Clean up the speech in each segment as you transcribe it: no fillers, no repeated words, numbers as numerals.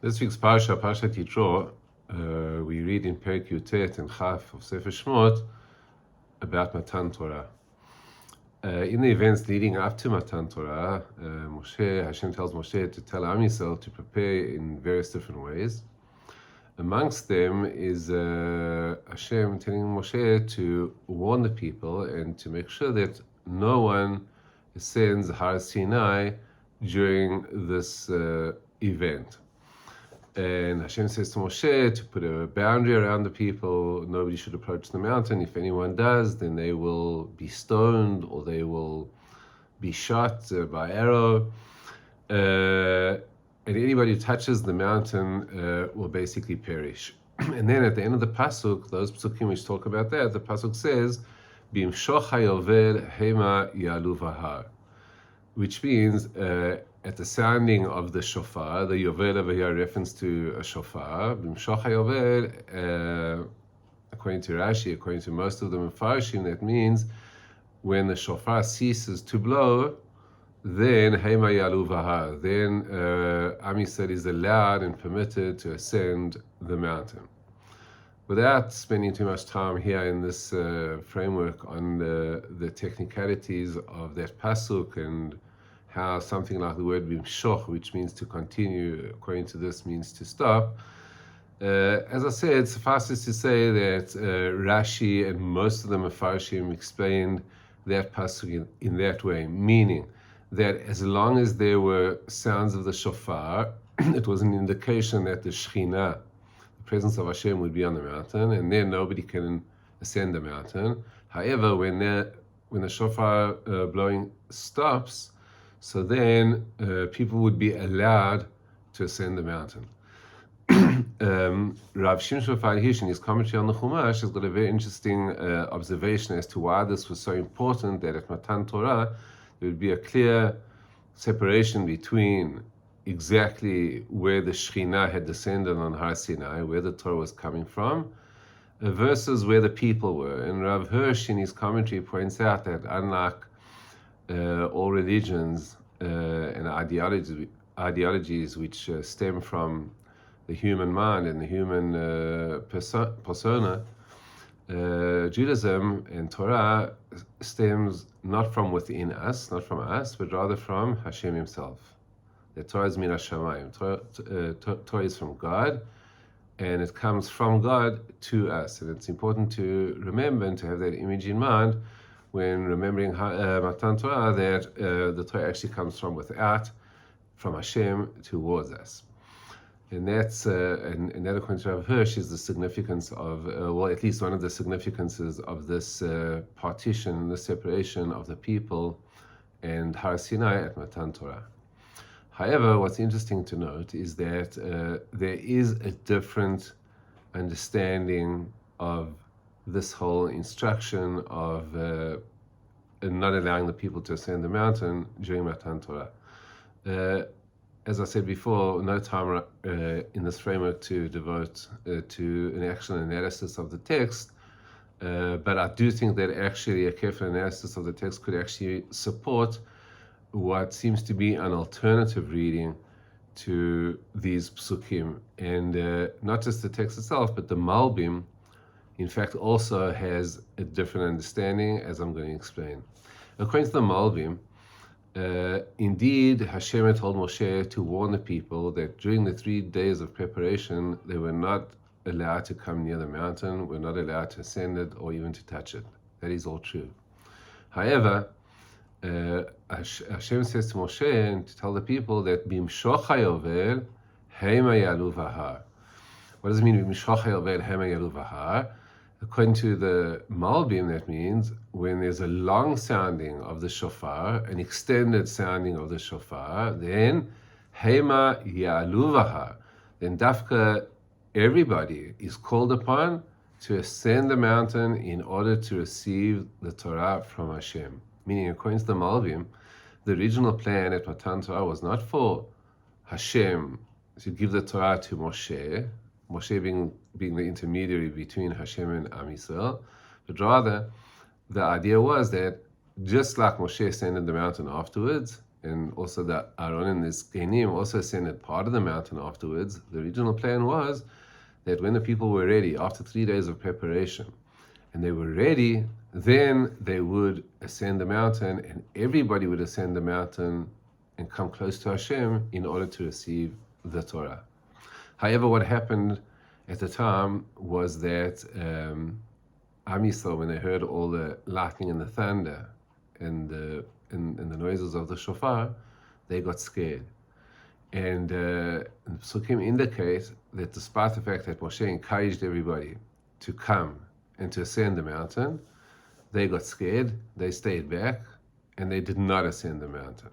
This week's Parshat Yitro, we read in Perek Yutet and Chaf of Sefer Shmot about Matan Torah. In the events leading up to Matan Torah, Hashem tells Moshe to tell Am Yisrael to prepare in various different ways. Amongst them is Hashem telling Moshe to warn the people and to make sure that no one ascends Har Sinai during this event. And Hashem says to Moshe to put a boundary around the people. Nobody should approach the mountain. If anyone does, then they will be stoned or they will be shot by arrow. And anybody who touches the mountain will basically perish. And then at the end of the pasuk, those psukim which talk about that, the pasuk says, "Bimshoch hayovel hema yalu v'har," which means at the sounding of the shofar, the yovel over here reference to a shofar. Bimshoch hayovel, according to Rashi, according to most of the Mefarshim, that means when the shofar ceases to blow, then hema yalu v'har, then Am Yisrael is allowed and permitted to ascend the mountain. Without spending too much time here in this framework on the technicalities of that pasuk and how something like the word bimshoch, which means to continue, according to this means to stop. As I said, suffices to say that Rashi and most of the Mefarshim explained that pasuk in that way, meaning that as long as there were sounds of the shofar, it was an indication that the Shekhinah, the presence of Hashem, would be on the mountain, and then nobody can ascend the mountain. However, when the shofar blowing stops, so then people would be allowed to ascend the mountain. Rav Shimshon Hirsch, in his commentary on the Chumash, has got a very interesting observation as to why this was so important, that at Matan Torah there would be a clear separation between exactly where the Shekhinah had descended on Har Sinai, where the Torah was coming from, versus where the people were. And Rav Hirsch, in his commentary, points out that unlike all religions and ideologies which stem from the human mind and the human persona, Judaism and Torah stems not from within us, not from us, but rather from Hashem himself. The Torah is min hashamayim. Torah is from God, and it comes from God to us. And it's important to remember and to have that image in mind when remembering Matan Torah, that the Torah actually comes from without, from Hashem towards us. And that's and that, according to Rav Hirsch, is the significance of, well, at least one of the significances of this partition, the separation of the people and Har Sinai at Matan Torah. However, what's interesting to note is that there is a different understanding of this whole instruction of not allowing the people to ascend the mountain during Matan Torah. As I said before, no time in this framework to devote to an actual analysis of the text, but I do think that actually a careful analysis of the text could actually support what seems to be an alternative reading to these psukim. And not just the text itself, but the Malbim, in fact, also has a different understanding, as I'm going to explain. According to the Malbim, indeed, Hashem had told Moshe to warn the people that during the 3 days of preparation, they were not allowed to come near the mountain, were not allowed to ascend it, or even to touch it. That is all true. However, Hashem says to Moshe and to tell the people that Bimshoch hayovel hema yalu v'har. What does it mean, Bimshoch hayovel hema yalu v'har? According to the Malbim, that means when there's a long sounding of the shofar, an extended sounding of the shofar, then hema yalu v'har, then dafka everybody is called upon to ascend the mountain in order to receive the Torah from Hashem. Meaning, according to the Malbim, the original plan at Matan Torah was not for Hashem to give the Torah to Moshe, Moshe being the intermediary between Hashem and Am Yisrael, but rather the idea was that just like Moshe ascended the mountain afterwards, and also that Aaron and the Zkenim also ascended part of the mountain afterwards. The original plan was that when the people were ready, after 3 days of preparation, and they were ready, then they would ascend the mountain, and everybody would ascend the mountain and come close to Hashem in order to receive the Torah. However, what happened at the time was that Am Yisrael, when they heard all the lightning and the thunder and the noises of the shofar, they got scared. And Psukim indicate that despite the fact that Moshe encouraged everybody to come and to ascend the mountain, they got scared, they stayed back, and they did not ascend the mountain.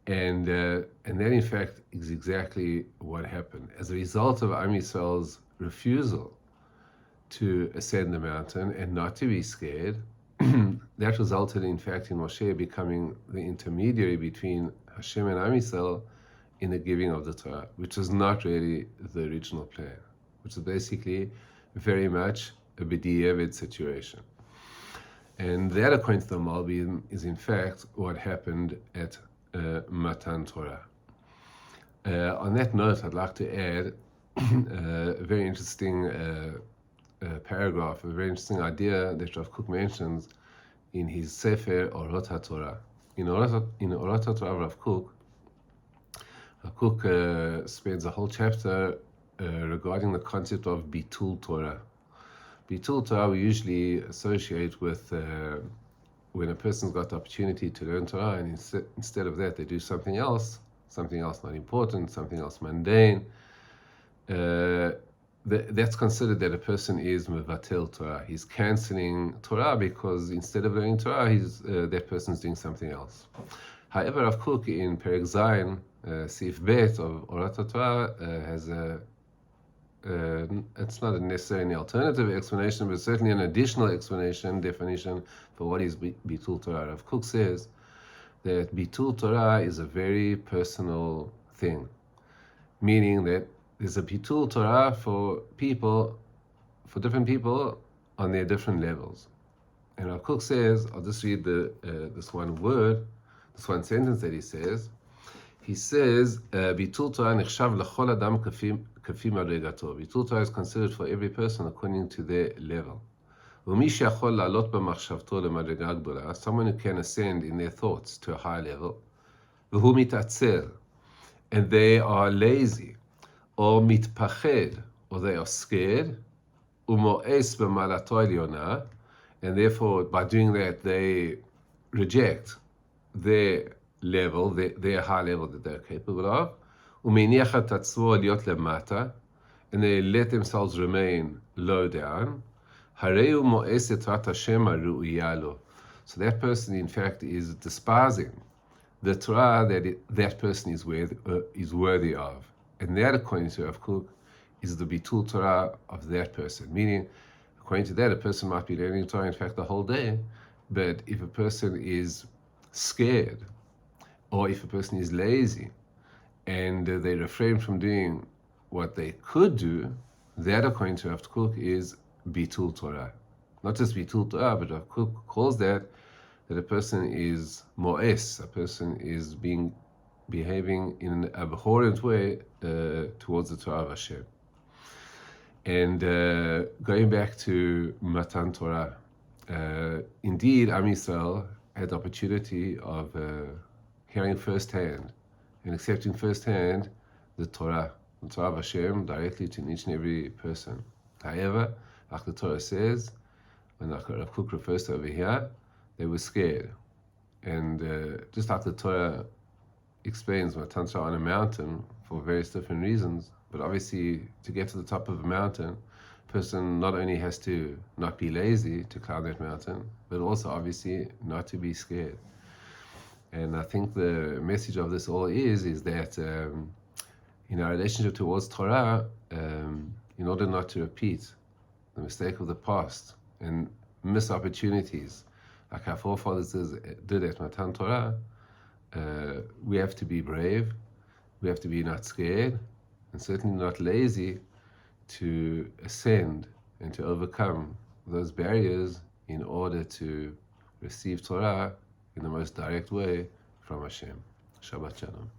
And that, in fact, is exactly what happened. As a result of Am Yisrael's refusal to ascend the mountain and not to be scared, that resulted, in fact, in Moshe becoming the intermediary between Hashem and Am Yisrael in the giving of the Torah, which was not really the original plan, which is basically very much a b'diavad situation. And that, according to the Malbim, is in fact what happened at Matan Torah. On that note, I'd like to add a very interesting paragraph, a very interesting idea that Rav Kook mentions in his Sefer Orot HaTorah. In Orot HaTorah, Rav Kook spends a whole chapter regarding the concept of Bitul Torah. Bitul Torah we usually associate with when a person's got the opportunity to learn Torah, and instead of that they do something else not important, something else mundane. That's considered that a person is mevatel Torah. He's cancelling Torah because instead of learning Torah, that person's doing something else. However, Rav Kook in Perek Zayin, Sif Bet of Orot HaTorah has it's not necessarily an alternative explanation, but certainly an additional definition for what is Bitul Torah. Rav Kook says that Bitul Torah is a very personal thing, meaning that there's a Bitul Torah for different people on their different levels. And Rav Kook says, I'll just read this one sentence that he says. He says, Bitul Torah nechshav lechol adam kafi madregato. Bitul Torah is considered for every person according to their level. Someone who can ascend in their thoughts to a high level, and they are lazy, or mitpached, or they are scared, and therefore by doing that they reject their level, their high level that they're capable of, and they let themselves remain low down. So that person, in fact, is despising the Torah that person is worthy of. And that, according to Rav Kook, is the Bitul Torah of that person. Meaning, according to that, a person might be learning Torah, in fact, the whole day, but if a person is scared, or if a person is lazy, and they refrain from doing what they could do, that, according to Rav Kook, is Bitul Torah. Not just Bitul Torah, but Rav Kook calls that a person is mo'es, a person is behaving in an abhorrent way towards the Torah of Hashem. And going back to Matan Torah, indeed, Am Yisrael had the opportunity of hearing firsthand and accepting firsthand the Torah of Hashem directly to each and every person. However, like the Torah says, when Rav Kook refers to over here, they were scared. And just like the Torah explains, Matan Torah on a mountain for various different reasons, but obviously to get to the top of a mountain, a person not only has to not be lazy to climb that mountain, but also obviously not to be scared. And I think the message of this all is that in our relationship towards Torah, in order not to repeat the mistake of the past and miss opportunities like our forefathers did at Matan Torah, we have to be brave, we have to be not scared, and certainly not lazy to ascend and to overcome those barriers in order to receive Torah in the most direct way from Hashem. Shabbat Shalom.